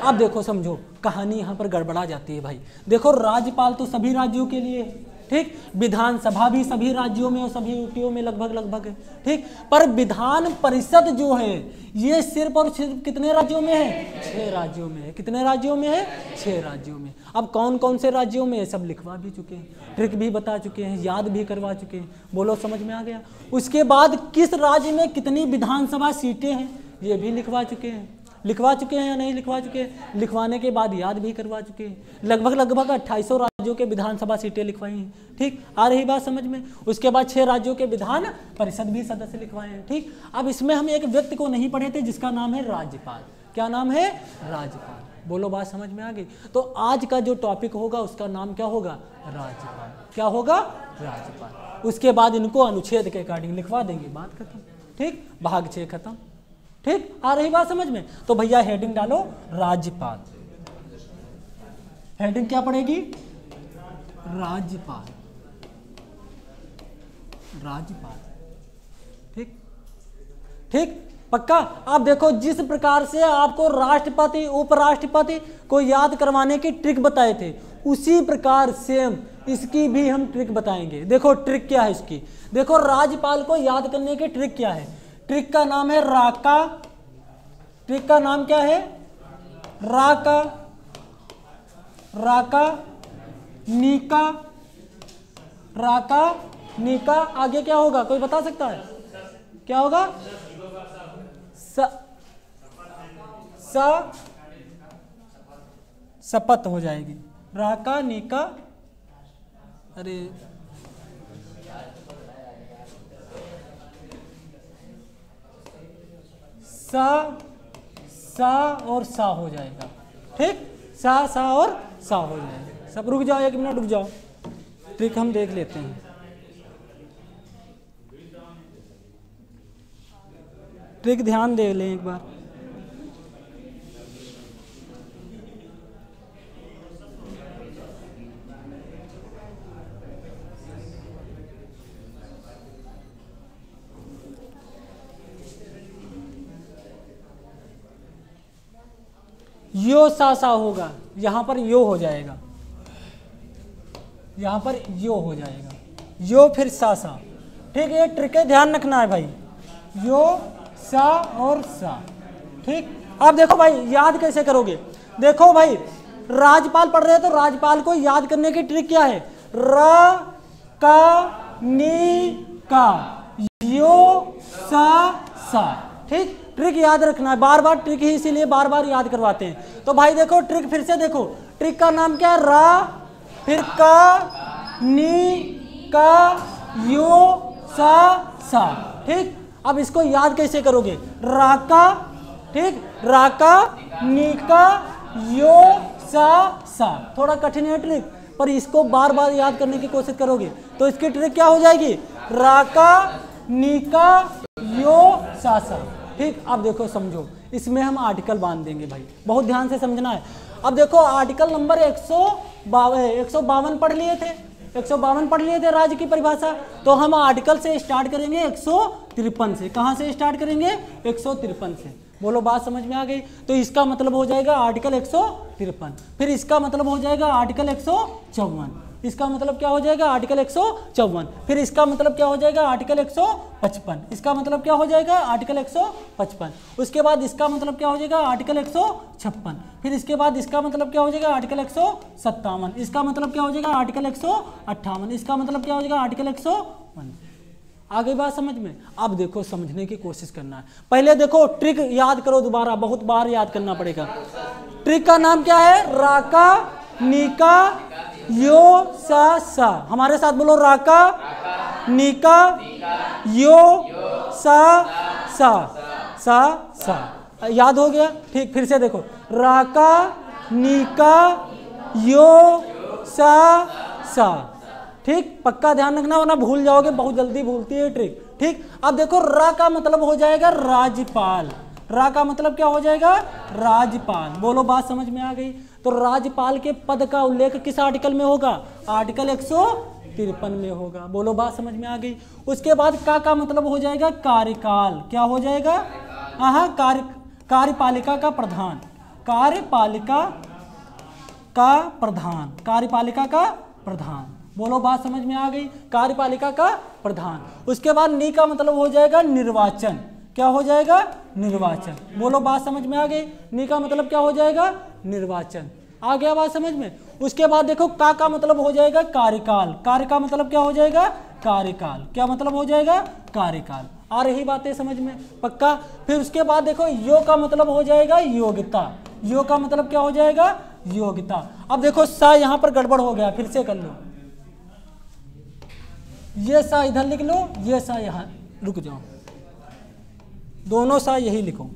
अब देखो समझो, कहानी यहाँ पर गड़बड़ा जाती है भाई। देखो, राज्यपाल तो सभी राज्यों के लिए, ठीक। विधानसभा भी सभी राज्यों में और सभी यूटीओ में लगभग है, ठीक। पर विधान परिषद जो है ये सिर्फ और सिर्फ कितने राज्यों में है? 6 राज्यों में है। कितने राज्यों में है? 6 राज्यों में। अब कौन कौन से राज्यों में है सब लिखवा भी चुके हैं, ट्रिक भी बता चुके हैं, याद भी करवा चुके हैं। बोलो समझ में आ गया? उसके बाद किस राज्य में कितनी विधानसभा सीटें हैं ये भी लिखवा चुके हैं। लिखवा चुके हैं या नहीं लिखवा चुके हैं? लिखवाने के बाद याद भी करवा चुके हैं। लगभग 2800 राज्यों के विधानसभा सीटें लिखवाई हैं, ठीक। आ रही बात समझ में? उसके बाद 6 राज्यों के विधान परिषद भी सदस्य लिखवाए हैं, ठीक। अब इसमें हम एक व्यक्ति को नहीं पढ़े थे जिसका नाम है राज्यपाल। क्या नाम है? राज्यपाल। बोलो बात समझ में आ गई? तो आज का जो टॉपिक होगा उसका नाम क्या होगा? राज्यपाल। क्या होगा? राज्यपाल। उसके बाद इनको अनुच्छेद के अकॉर्डिंग लिखवा देंगे, बात खत्म, ठीक। भाग 6 खत्म, ठीक। आ रही बात समझ में? तो भैया हेडिंग डालो राज्यपाल। हेडिंग क्या पड़ेगी? राज्यपाल। राज्यपाल, ठीक ठीक, पक्का। आप देखो जिस प्रकार से आपको राष्ट्रपति उपराष्ट्रपति को याद करवाने की ट्रिक बताए थे उसी प्रकार सेम इसकी भी हम ट्रिक बताएंगे। देखो ट्रिक क्या है इसकी। देखो राज्यपाल को याद करने की ट्रिक क्या है। ट्रिक का नाम है राका। ट्रिक का नाम क्या है? राका, राका नीका, राका नीका। आगे क्या होगा कोई बता सकता है? क्या होगा? शपथ हो जाएगी। राका नीका, अरे सा और सा हो जाएगा, ठीक। सा और सा हो जाएगा। सब रुक जाओ, 1 मिनट रुक जाओ, ट्रिक हम देख लेते हैं। ट्रिक ध्यान दे लें एक बार। यो सा होगा, यहां पर यो हो जाएगा, यहां पर यो हो जाएगा, यो फिर सा, ठीक। ये ट्रिक है, ध्यान रखना है भाई। यो सा और सा, ठीक। अब देखो भाई याद कैसे करोगे। देखो भाई राज्यपाल पढ़ रहे हैं तो राज्यपाल को याद करने की ट्रिक क्या है? र का नी का, यो सा, ठीक। ट्रिक याद रखना है, बार बार ट्रिक ही इसीलिए बार बार याद करवाते हैं। तो भाई देखो ट्रिक फिर से देखो। ट्रिक का नाम क्या है? रा, फिर का नी का, यो सा, ठीक। अब इसको याद कैसे करोगे? राका, ठीक, राका नीका यो सा। थोड़ा कठिन है ट्रिक, पर इसको बार बार याद करने की कोशिश करोगे तो इसकी ट्रिक क्या हो जाएगी? राका नीका यो सा, ठीक। अब देखो समझो, इसमें हम आर्टिकल बांध देंगे भाई, बहुत ध्यान से समझना है। अब देखो आर्टिकल नंबर 152 पढ़ लिए थे, 152 पढ़ लिए थे राज्य की परिभाषा। तो हम आर्टिकल से स्टार्ट करेंगे 153 से। कहां से स्टार्ट करेंगे? 153 से। बोलो बात समझ में आ गई? तो इसका मतलब हो जाएगा आर्टिकल 153, फिर इसका मतलब हो जाएगा आर्टिकल 154, इसका मतलब क्या हो जाएगा? आर्टिकल 154, फिर इसका मतलब क्या हो जाएगा? आर्टिकल 155, इसका मतलब क्या हो जाएगा? आर्टिकल 155। उसके बाद इसका मतलब क्या हो जाएगा? आर्टिकल 156, फिर इसके बाद इसका मतलब क्या हो जाएगा? आर्टिकल 157, इसका मतलब क्या हो जाएगा? आर्टिकल 158, इसका मतलब क्या हो जाएगा? आर्टिकल 151। आगे बात समझ में? अब देखो समझने की कोशिश करना है। पहले देखो ट्रिक याद करो, दोबारा बहुत बार याद करना पड़ेगा। ट्रिक का नाम क्या है? राका नीका यो सा। हमारे साथ बोलो, राका नीका यो सा। याद हो गया? ठीक। फिर से देखो, राका नीका यो सा, ठीक। पक्का ध्यान रखना वरना भूल जाओगे, बहुत जल्दी भूलती है ट्रिक, ठीक। अब देखो रा का मतलब हो जाएगा राज्यपाल। रा का मतलब क्या हो जाएगा? राज्यपाल। बोलो बात समझ में आ गई? तो राज्यपाल के पद का उल्लेख किस आर्टिकल में होगा? आर्टिकल 153 में होगा। बोलो बात समझ में आ गई? उसके बाद का मतलब हो जाएगा कार्यकाल। क्या हो जाएगा? कार्यपालिका का प्रधान। कार्यपालिका का प्रधान। बोलो बात समझ में आ गई, कार्यपालिका का प्रधान। उसके बाद नी का मतलब हो जाएगा निर्वाचन, क्या हो जाएगा, निर्वाचन। बोलो बात समझ में आ गई, नी का मतलब क्या हो जाएगा, निर्वाचन। आ गया बात समझ में। उसके बाद देखो का मतलब हो जाएगा कार्यकाल, कार्य का मतलब क्या हो जाएगा, कार्यकाल, क्या मतलब हो जाएगा, कार्यकाल। आ रही बातें समझ में, पक्का। फिर उसके बाद देखो यो का मतलब हो जाएगा योग्यता, यो का मतलब क्या हो जाएगा, योग्यता। अब देखो सा यहाँ पर गड़बड़ हो गया, फिर से कर लो, ये सा इधर लिख लो, ये सा यहाँ, रुक जाओ, दोनों सा यही लिखो,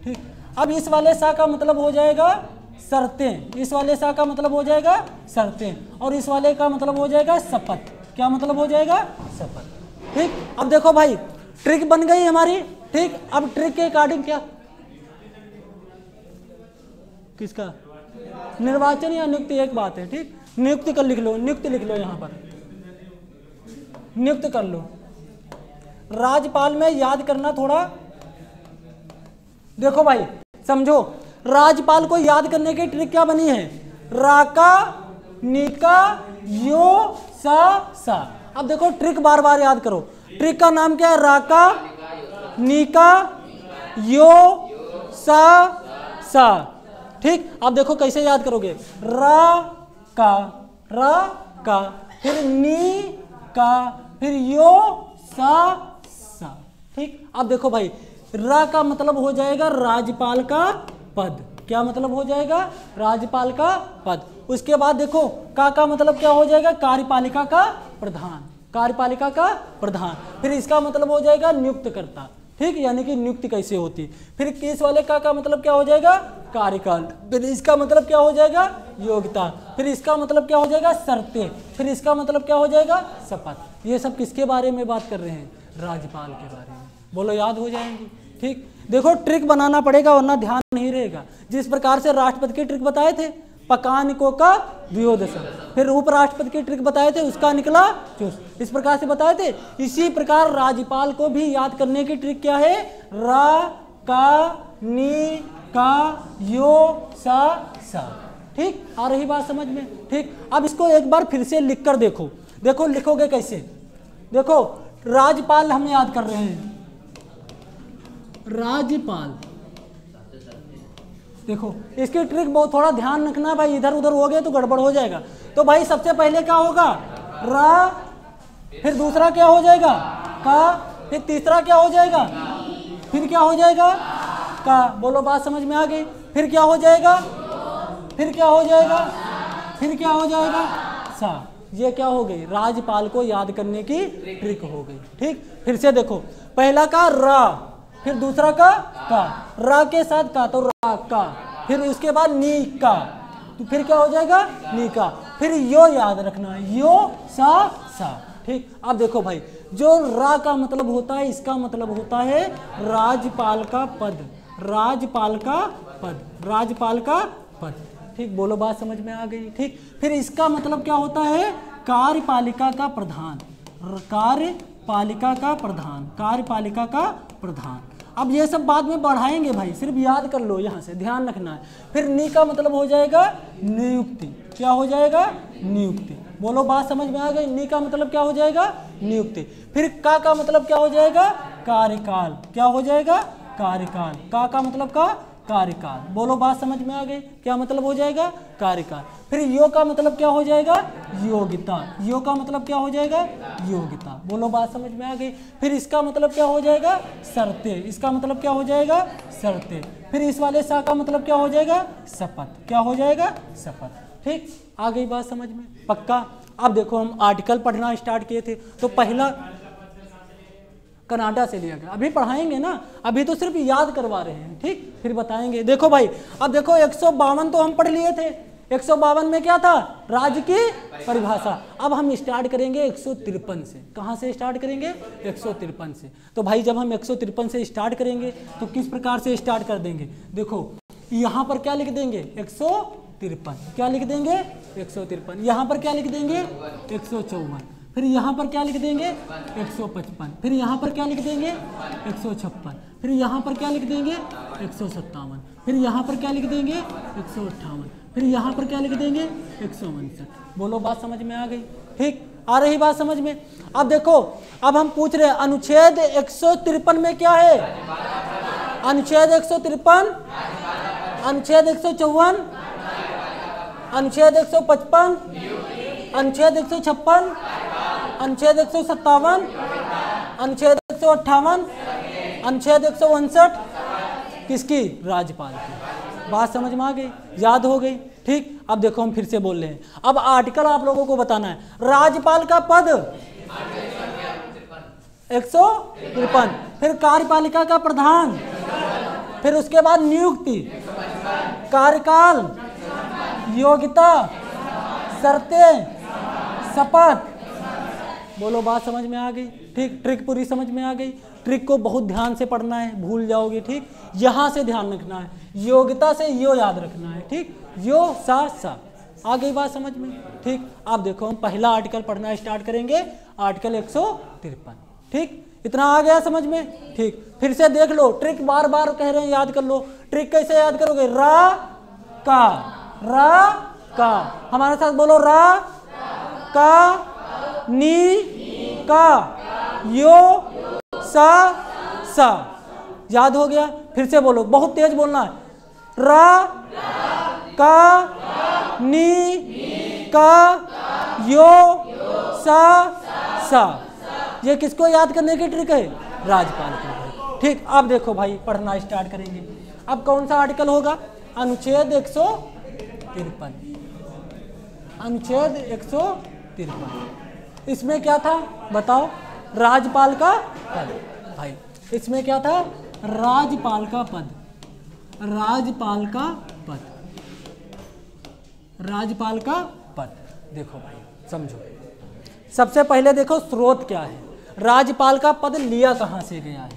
ठीक। अब इस वाले सा का मतलब हो जाएगा शर्तें, इस वाले सा का मतलब हो जाएगा शर्तें, और इस वाले का मतलब हो जाएगा शपथ, क्या मतलब हो जाएगा, शपथ, ठीक। अब देखो भाई ट्रिक बन गई हमारी, ठीक। अब ट्रिक के अकॉर्डिंग क्या, किसका, निर्वाचन या नियुक्ति एक बात है, ठीक। नियुक्ति कर लिख लो, नियुक्ति लिख लो, यहाँ पर नियुक्त कर लो। राज्यपाल में याद करना थोड़ा, देखो भाई समझो, राज्यपाल को याद करने की ट्रिक क्या बनी है, राका नीका यो सा। अब देखो ट्रिक बार बार याद करो, ट्रिक का नाम क्या है, राका नीका यो सा, ठीक। अब देखो कैसे याद करोगे, रा का, फिर नी का, फिर यो सा, ठीक। अब देखो भाई रा का मतलब हो जाएगा राज्यपाल का पद, क्या मतलब हो जाएगा, राज्यपाल का पद। उसके बाद देखो का मतलब क्या हो जाएगा, कार्यपालिका का प्रधान, कार्यपालिका का प्रधान। फिर इसका मतलब हो जाएगा नियुक्तकर्ता, ठीक, यानी कि नियुक्ति कैसे होती। फिर किस वाले का मतलब क्या हो जाएगा, कार्यकाल। फिर इसका मतलब क्या हो जाएगा, योग्यता। फिर इसका मतलब क्या हो जाएगा, शर्तें। फिर इसका मतलब क्या हो जाएगा, शपथ। ये सब किसके बारे में बात कर रहे हैं, राज्यपाल के बारे में। बोलो याद हो जाएंगी, ठीक। देखो ट्रिक बनाना पड़ेगा वरना ध्यान नहीं रहेगा। जिस प्रकार से राष्ट्रपति की ट्रिक बताए थे, पकानिकों का द्वियोदशम, फिर उपराष्ट्रपति की ट्रिक बताए थे, उसका निकला चूस, इस प्रकार से बताए थे। इसी प्रकार राज्यपाल को भी याद करने की ट्रिक क्या है, रा का नी का यो सा, ठीक। आ रही बात समझ में, ठीक। अब इसको एक बार फिर से लिख कर देखो, देखो लिखोगे कैसे, देखो राज्यपाल हम याद कर रहे हैं, राज्यपाल। देखो इसकी ट्रिक बहुत थोड़ा ध्यान रखना भाई, इधर उधर हो गए तो गड़बड़ हो जाएगा। तो भाई सबसे पहले क्या होगा, रा, फिर दूसरा क्या हो जाएगा, का, फिर तीसरा क्या हो जाएगा, फिर क्या हो जाएगा, का। बोलो बात समझ में आ गई। फिर क्या हो जाएगा, फिर क्या हो जाएगा, फिर क्या हो जाएगा, सा। ये क्या हो गई, राज्यपाल को याद करने की ट्रिक हो गई, ठीक। फिर से देखो, पहला का रा, फिर दूसरा का, रा के साथ का, तो रा का। फिर उसके बाद नी का, तो फिर क्या हो जाएगा, नी का। फिर यो याद रखना, यो सा, ठीक। अब देखो भाई जो रा का मतलब होता है, इसका मतलब होता है राज्यपाल का पद, राज्यपाल का पद, राज्यपाल का पद, ठीक। बोलो बात समझ में आ गई, ठीक। फिर इसका मतलब क्या होता है, कार्यपालिका का प्रधान, कार्यपालिका का प्रधान, कार्यपालिका का प्रधान। अब ये सब बाद में बढ़ाएंगे भाई, सिर्फ याद कर लो, यहाँ से ध्यान रखना है। फिर नी का मतलब हो जाएगा नियुक्ति, क्या हो जाएगा, नियुक्ति। बोलो बात समझ में आ गई, नी का मतलब क्या हो जाएगा, नियुक्ति। फिर का मतलब क्या हो जाएगा, कार्यकाल, क्या हो जाएगा, कार्यकाल। का मतलब का, कार्यकाल। बोलो बात समझ में आ गई, क्या मतलब हो जाएगा, कार्यकाल। फिर यो का मतलब क्या हो जाएगा, योग्यता, यो का मतलब क्या हो जाएगा, योग्यता। बोलो बात समझ में आ गई। फिर इसका मतलब क्या हो जाएगा, शर्तें, इसका मतलब क्या हो जाएगा, शर्तें। फिर इस वाले सा का मतलब क्या हो जाएगा, शपथ, क्या हो जाएगा, शपथ, ठीक। आ गई बात समझ में, पक्का। अब देखो हम आर्टिकल पढ़ना स्टार्ट किए थे, तो पहला कनाडा से लिया गया, अभी पढ़ाएंगे ना, अभी तो सिर्फ याद करवा रहे हैं, ठीक। फिर बताएंगे। देखो भाई अब देखो 152 तो हम पढ़ लिए थे, 152 में क्या था, राज्य की परिभाषा। अब हम स्टार्ट करेंगे 153 से। कहाँ से स्टार्ट करेंगे, 153 से। तो भाई जब हम 153 से स्टार्ट करेंगे तो किस प्रकार से स्टार्ट कर देंगे, देखो यहाँ पर क्या लिख देंगे, 153, क्या लिख देंगे, 153। यहाँ पर क्या लिख देंगे, 154। फिर यहाँ पर क्या लिख देंगे, 155। फिर यहाँ पर क्या लिख देंगे, 156। फिर यहाँ पर क्या लिख देंगे, 157। फिर यहाँ पर क्या लिख देंगे, 158। फिर यहाँ पर क्या लिख देंगे 159। बोलो बात समझ में आ गई? ठीक, आ रही बात समझ में? अब देखो, अब हम पूछ रहे हैं अनुच्छेद 153 में क्या है? अनुच्छेद 153, अनुच्छेद 154, अनुच्छेद 155, अनुच्छेद 156, अनुच्छेद 157, अनुच्छेद 158, अनुच्छेद 159 किसकी? राज्यपाल की। बात समझ में आ गई? याद हो गई? ठीक, अब देखो हम फिर से बोल रहे हैं। अब आर्टिकल आप लोगों को बताना है। राज्यपाल का पद 153, फिर कार्यपालिका का प्रधान, फिर उसके बाद नियुक्ति, कार्यकाल, योग्यता, शर्तें, शपथ। बोलो बात समझ में आ गई? ठीक, ट्रिक पूरी समझ में आ गई? ट्रिक को बहुत ध्यान से पढ़ना है, भूल जाओगे। ठीक, यहाँ से ध्यान रखना है, योग्यता से यो याद रखना है। ठीक, यो सा आ गई बात समझ में? ठीक, अब देखो हम पहला आर्टिकल पढ़ना स्टार्ट करेंगे, आर्टिकल 153। ठीक, इतना आ गया समझ में? ठीक, फिर से देख लो, ट्रिक बार बार कह रहे हैं याद कर लो। ट्रिक कैसे याद करोगे? रा का, हमारे साथ बोलो, रा का, नी का, यो सा। याद हो गया? फिर से बोलो, बहुत तेज बोलना है। रा का, नी का, यो सा। ये किसको याद करने की ट्रिक है? राज्यपाल को। ठीक, अब देखो भाई पढ़ना स्टार्ट करेंगे। अब कौन सा आर्टिकल होगा? अनुच्छेद 153। अनुच्छेद 153 इसमें क्या था बताओ? राज्यपाल का पद। भाई इसमें क्या था? राज्यपाल का पद। राज्यपाल का पद, राज्यपाल का पद। देखो भाई समझो, सबसे पहले देखो स्रोत क्या है। राज्यपाल का पद लिया कहाँ से गया है,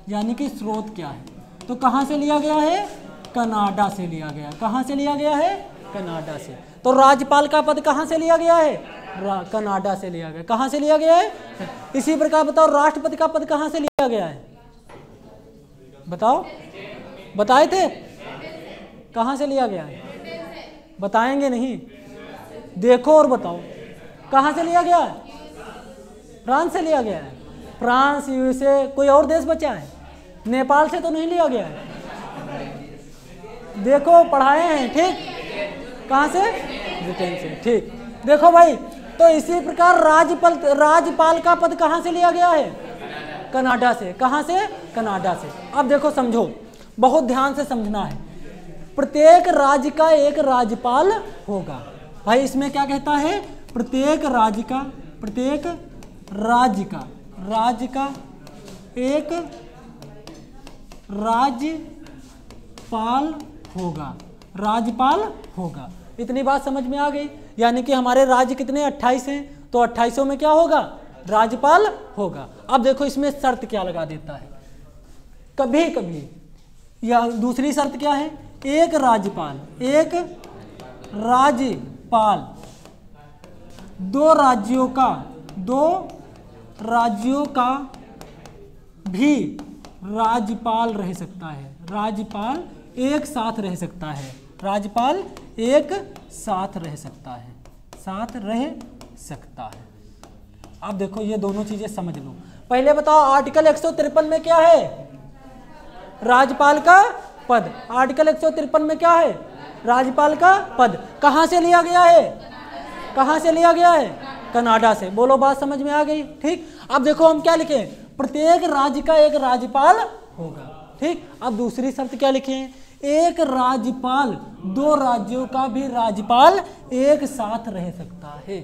यानी कि स्रोत क्या है? तो कहाँ से लिया गया है? कनाडा से लिया गया। कहाँ से लिया गया है? कनाडा से। तो राज्यपाल का पद कहाँ से लिया गया है? कनाडा से लिया गया। कहाँ से लिया गया है? इसी प्रकार बताओ, राष्ट्रपति का पद कहाँ से लिया गया है? बताओ, बताए थे? कहाँ से लिया गया है? बताएंगे नहीं, देखो और बताओ। कहाँ से लिया गया है? फ्रांस से लिया गया है। फ्रांस, यूएसए, कोई और देश बचा है? नेपाल से तो नहीं लिया गया है। देखो पढ़ाए हैं। ठीक, कहाँ से? ब्रिटेन से। ठीक, देखो भाई, तो इसी प्रकार राज्यपाल का पद कहाँ से लिया गया है? कनाडा से। कहाँ से? कनाडा से। अब देखो समझो, बहुत ध्यान से समझना है। प्रत्येक राज्य का एक राज्यपाल होगा। भाई इसमें क्या कहता है? प्रत्येक राज्य का एक राज्यपाल होगा। राज्यपाल होगा। इतनी बात समझ में आ गई? यानी कि हमारे राज्य कितने? 28 हैं, तो 28 में क्या होगा? राज्यपाल होगा। अब देखो इसमें शर्त क्या लगा देता है कभी कभी, या दूसरी शर्त क्या है? एक राज्यपाल दो राज्यों का भी राज्यपाल रह सकता है। राज्यपाल एक साथ रह सकता है। राज्यपाल एक साथ रह सकता है। अब देखो ये दोनों चीजें समझ लो। पहले बताओ, आर्टिकल 153 में क्या है? राज्यपाल का पद। आर्टिकल 153 में क्या है? राज्यपाल का पद। कहाँ से लिया गया है? कहाँ से लिया गया है? कनाडा से। बोलो बात समझ में आ गई? ठीक, अब देखो हम क्या लिखे? प्रत्येक राज्य का एक राज्यपाल होगा। ठीक, अब दूसरी शर्त क्या लिखे? एक राज्यपाल दो राज्यों का भी राज्यपाल एक साथ रह सकता है।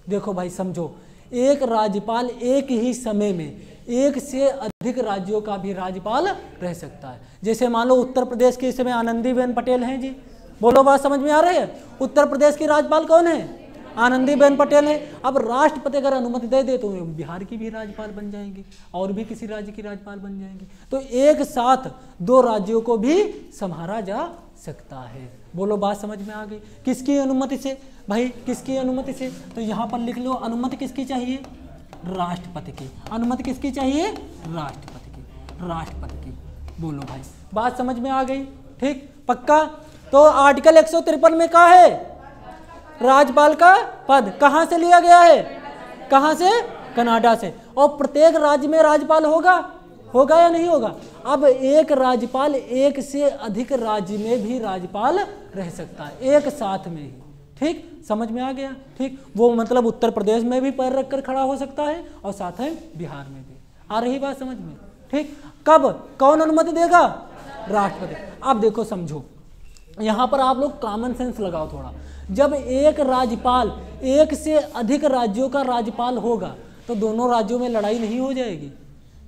देखो भाई समझो, एक राज्यपाल एक ही समय में एक से अधिक राज्यों का भी राज्यपाल रह सकता है। जैसे मान लो उत्तर प्रदेश के इस समय आनंदीबेन पटेल हैं जी। बोलो बात समझ में आ रही है? उत्तर प्रदेश की राज्यपाल कौन है? आनंदीबेन पटेल है। अब राष्ट्रपति अगर अनुमति दे दे तो बिहार की भी राज्यपाल बन जाएंगी और भी किसी राज्य की राज्यपाल बन जाएंगी। तो एक साथ दो राज्यों को भी संभाला जा सकता है। बोलो बात समझ में आ गई? किसकी अनुमति से? भाई किसकी अनुमति से? तो यहाँ पर लिख लो, अनुमति किसकी चाहिए? राष्ट्रपति की। अनुमति किसकी चाहिए? राष्ट्रपति की। राष्ट्रपति की। बोलो भाई, बात समझ में आ गई? ठीक, पक्का? तो आर्टिकल 153 में क्या है? राज्यपाल का पद। कहां से लिया गया है? कहां से? कनाडा से। और प्रत्येक राज्य में राज्यपाल होगा या नहीं होगा? अब एक राज्यपाल एक से अधिक राज्य में भी राज्यपाल रह सकता है, एक साथ में ही। ठीक, समझ में आ गया? ठीक, वो मतलब उत्तर प्रदेश में भी पैर रखकर खड़ा हो सकता है और साथ है बिहार में भी। आ रही बात समझ में? ठीक, कब कौन अनुमति देगा? राष्ट्रपति। अब देखो समझो, यहां पर आप लोग कॉमन सेंस लगाओ थोड़ा। जब एक राज्यपाल एक से अधिक राज्यों का राज्यपाल होगा तो दोनों राज्यों में लड़ाई नहीं हो जाएगी?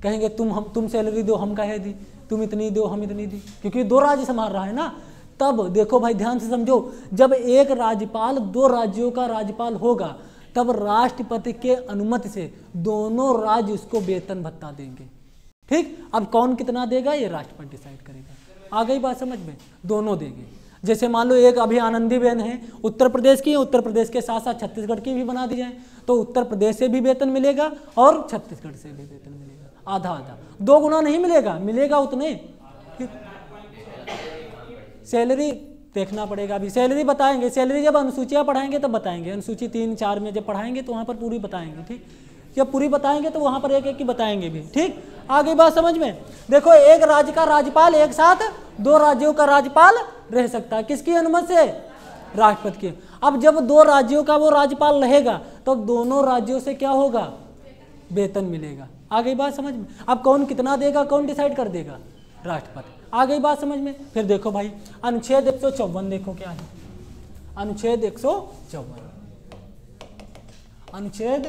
कहेंगे तुम सैलरी दो, हम कहे दी, तुम इतनी दो, हम इतनी दी, क्योंकि दो राज्य संभाल रहा है ना। तब देखो भाई ध्यान से समझो, जब एक राज्यपाल दो राज्यों का राज्यपाल होगा तब राष्ट्रपति के अनुमति से दोनों राज्य उसको वेतन भत्ता देंगे। ठीक, अब कौन कितना देगा ये राष्ट्रपति डिसाइड करेगा। आ गई बात समझ में? दोनों देंगे। जैसे मान लो एक अभी आनंदीबेन है उत्तर प्रदेश की, उत्तर प्रदेश के साथ साथ छत्तीसगढ़ की भी बना दी जाए तो उत्तर प्रदेश से भी वेतन मिलेगा और छत्तीसगढ़ से भी वेतन मिलेगा, आधा आधा, 2 गुना नहीं मिलेगा, मिलेगा उतने। सैलरी देखना पड़ेगा, अभी सैलरी बताएंगे, सैलरी जब अनुसूचियाँ पढ़ाएंगे तब बताएंगे, अनुसूची 3-4 में जब पढ़ाएंगे तो वहाँ पर पूरी बताएंगे। ठीक, जब पूरी बताएंगे तो वहाँ पर एक एक की बताएंगे भी। ठीक, आगे बात समझ में? देखो एक राज्य का राज्यपाल एक साथ 2 राज्यों का राज्यपाल रह सकता है, किसकी अनुमति से? राष्ट्रपति की। अब जब 2 राज्यों का वो राज्यपाल रहेगा तो दोनों राज्यों से क्या होगा? वेतन मिलेगा। आ गई बात समझ में? अब कौन कितना देगा कौन डिसाइड कर देगा? राष्ट्रपति। आ गई बात समझ में? फिर देखो भाई अनुच्छेद 154 देखो क्या है। अनुच्छेद 154, अनुच्छेद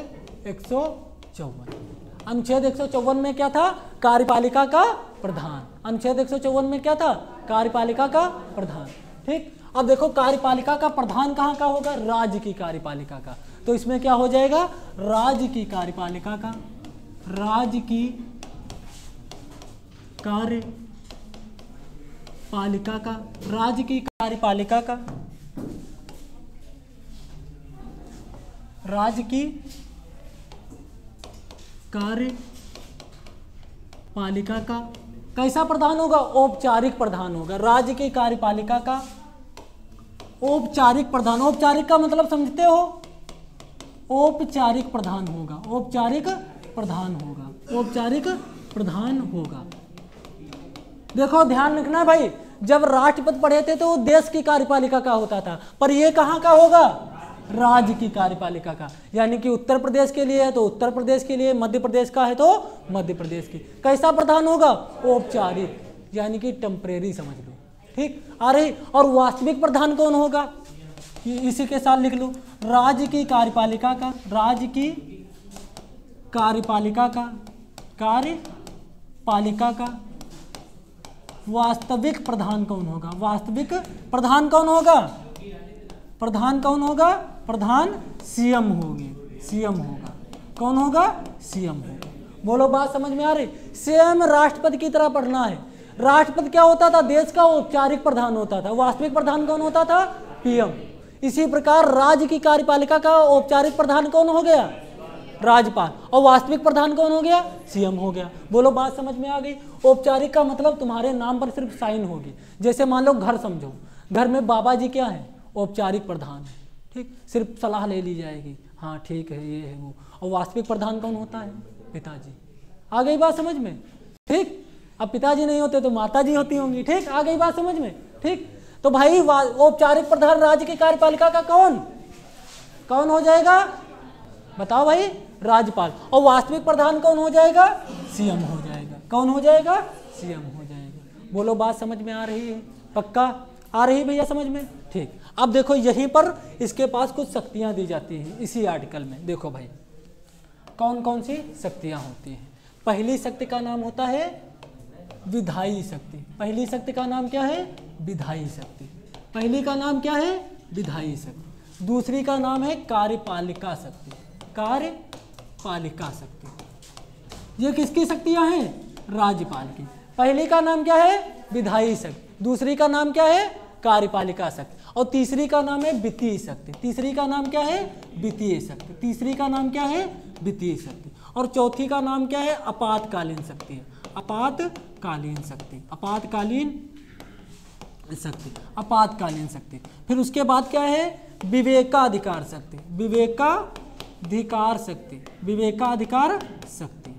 154, अनुच्छेद 154 में क्या था? कार्यपालिका का प्रधान। अनुच्छेद 154 में क्या था? कार्यपालिका का प्रधान। ठीक, अब देखो कार्यपालिका का प्रधान कहाँ का होगा? राज्य की कार्यपालिका का। तो इसमें क्या हो जाएगा? राज्य की कार्यपालिका का, राज्य की कार्यपालिका का, राज्य की कार्यपालिका का, राज्य की कार्यपालिका का कैसा प्रधान होगा? औपचारिक प्रधान होगा। राज्य की कार्यपालिका का औपचारिक प्रधान, औपचारिक का मतलब समझते हो? औपचारिक प्रधान होगा, औपचारिक प्रधान होगा, औपचारिक प्रधान होगा। देखो ध्यान रखना भाई, जब राष्ट्रपति पढ़े थे तो देश की कार्यपालिका का होता था, पर ये कहाँ का होगा? राज्य की कार्यपालिका का। यानी कि उत्तर प्रदेश के लिए है तो उत्तर प्रदेश के लिए, मध्य प्रदेश का है तो मध्य प्रदेश की। कैसा प्रधान होगा? औपचारिक, यानी कि टेम्परेरी समझ लो। ठीक, आ रही? और वास्तविक प्रधान कौन होगा? इसी के साथ लिख लो, राज्य की कार्यपालिका का, राज्य की कार्यपालिका का, कार्यपालिका का वास्तविक प्रधान कौन होगा? वास्तविक प्रधान कौन होगा? प्रधान कौन होगा? प्रधान सीएम होंगे, सीएम होगा। कौन होगा? सीएम होगा। बोलो बात समझ में आ रही? सेम राष्ट्रपति की तरह पढ़ना है। राष्ट्रपति क्या होता था? देश का औपचारिक प्रधान होता था। वास्तविक प्रधान कौन होता था? पीएम। इसी प्रकार राज्य की कार्यपालिका का औपचारिक प्रधान कौन हो गया? राज्यपाल। और वास्तविक प्रधान कौन हो गया? सीएम हो गया। बोलो बात समझ में आ गई? औपचारिक का मतलब तुम्हारे नाम पर सिर्फ साइन होगी। जैसे मान लो घर समझो, घर में बाबा जी क्या है? औपचारिक प्रधान है। ठीक, सिर्फ सलाह ले ली जाएगी, हाँ ठीक है ये है वो। और वास्तविक प्रधान कौन होता है? पिताजी। आ गई बात समझ में? ठीक, अब पिताजी नहीं होते तो माताजी होती होंगी। ठीक, आ गई बात समझ में? ठीक, तो भाई औपचारिक प्रधान राज्य की कार्यपालिका का कौन हो जाएगा? बताओ भाई, राज्यपाल। और वास्तविक प्रधान कौन हो जाएगा? सीएम हो जाएगा। कौन हो जाएगा? सीएम हो जाएगा। बोलो बात समझ में आ रही है? पक्का आ रही भैया समझ में? ठीक, अब देखो यहीं पर इसके पास कुछ शक्तियां दी जाती हैं इसी आर्टिकल में। देखो भाई कौन कौन सी शक्तियां होती हैं। पहली शक्ति का नाम होता है विधायी शक्ति। पहली शक्ति का नाम क्या है? विधायी शक्ति। पहली का नाम क्या है? विधायी शक्ति। दूसरी का नाम है कार्यपालिका शक्ति। कार्यपालिका शक्ति। ये किसकी शक्तियां हैं? राज्यपाल की। पहली का नाम क्या है? विधायी शक्ति। दूसरी का नाम क्या है? कार्यपालिका शक्ति। और तीसरी का नाम है वित्तीय शक्ति। तीसरी का नाम क्या है? वित्तीय शक्ति। तीसरी का नाम क्या है? वित्तीय शक्ति। और चौथी का नाम क्या है? आपातकालीन शक्ति। आपातकालीन शक्ति। आपातकालीन शक्ति, आपातकालीन शक्ति। फिर उसके बाद क्या है, विवेकाधिकार शक्ति, विवेकाधिकार शक्ति, विवेकाधिकार शक्ति,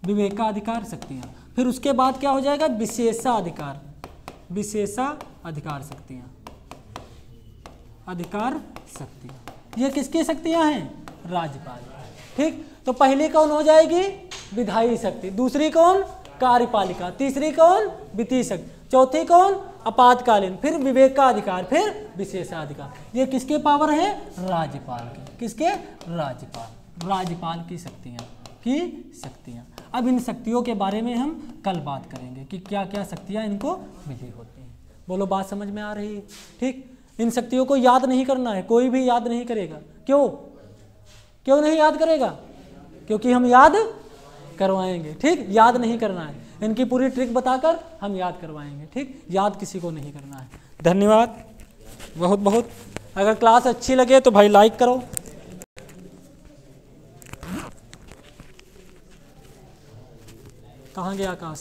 विवेकाधिकार शक्तियाँ। फिर उसके बाद क्या हो जाएगा, विशेषाधिकार, विशेषाधिकार शक्तियाँ, अधिकार शक्तियाँ। ये किसकी शक्तियाँ हैं, राज्यपाल। ठीक, तो पहली कौन हो जाएगी, विधायी शक्ति, दूसरी कौन, कार्यपालिका, तीसरी कौन, वित्तीय शक्ति, चौथी कौन, आपातकालीन, फिर विवेकाधिकार, फिर विशेषाधिकार। ये किसके पावर है, राज्यपाल की, किसके, राज्यपाल, राज्यपाल की शक्तियाँ। अब इन शक्तियों के बारे में हम कल बात करेंगे कि क्या क्या शक्तियाँ इनको मिली होती हैं। बोलो, बात समझ में आ रही है। ठीक, इन शक्तियों को याद नहीं करना है, कोई भी याद नहीं करेगा। क्यों नहीं याद करेगा, क्योंकि हम याद करवाएंगे। ठीक, याद नहीं करना है, इनकी पूरी ट्रिक बताकर हम याद करवाएंगे। ठीक, याद किसी को नहीं करना है। धन्यवाद बहुत बहुत। अगर क्लास अच्छी लगे तो भाई लाइक करो। कहाँ गया आकाश?